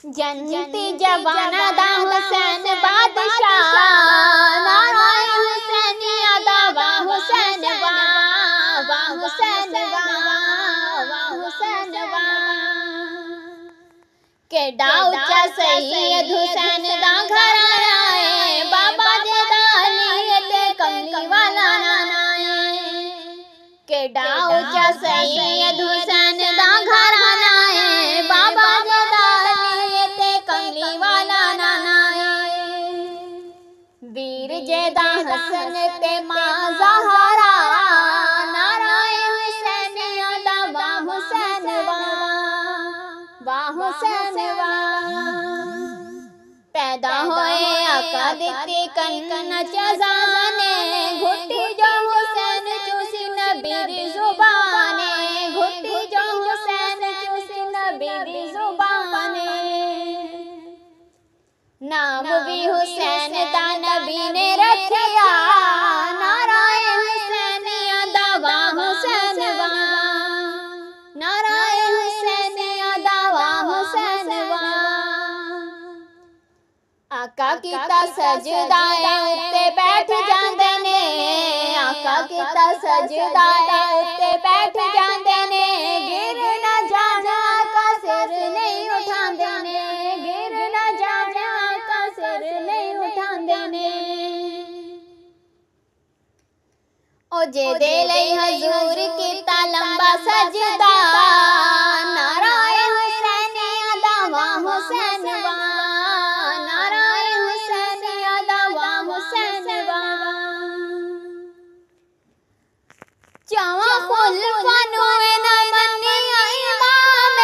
जनती जवाना दा हुसैन बादशाह, नाराए हुसैनी अदा वाह हुसैन वाह, वाह हुसैन वाह, वाह हुसैन वाह। केड़ा उच्चा सैयद हुसैन दा घर आया है, बाबा जदा अली ते कमली वाला नाना है। केड़ा उच्चा सैयद हुसैन दा घर आया है, बाबा जदा अली ते कमली वाला नाना है। वीर जदा हसन ते मां ज़हरा, नाराए हुसैन अदा वाह हुसैन वाह, वाह हुसैन वाह। पैदा होए आका दिते कन्न चज़ाने, घुटी जो हुसैन चूसी नबी दी ज़ुबाने, घुटी जो हुसैन चूसी नबी दी ज़ुबाने। नाम भी हुसैन दा नबी ने रखिया, नाराए हुसैन अदा वाह हुसैन वाह, नाराए हुसैन अदा वाह हुसैन वाह। आका कीता सजदा उत्ते बैठ जांदे ने, आका कीता सजदा उत्ते बैठ जांदे ने। गिर ना जाना आका सिर नहीं उठांदे ने, गिर ना जाना आका सिर नहीं उठांदे ने। ओ जेदे लई हजूर कीता लंबा सजदा, नाराए हुसैन अदा वाह हुसैन वाह, नाराए हुसैन अदा वाह हुसैन वाह। चावा खुलफा नूए ना मन्निया इमाम,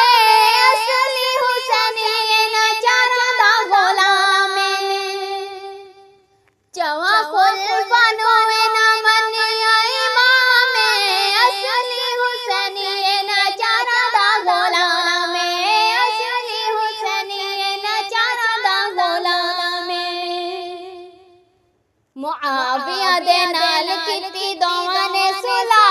असली हुसैनी ना चारा दा गुलाम। चावा खुलफा नूए ना मन्निया इमाम, असली हुसैनी ना चारा दा गुलाम, असली हुसैनी ना चारा दा गुलाम। मुआविया दे नाल कीती दोवां ने सुलह,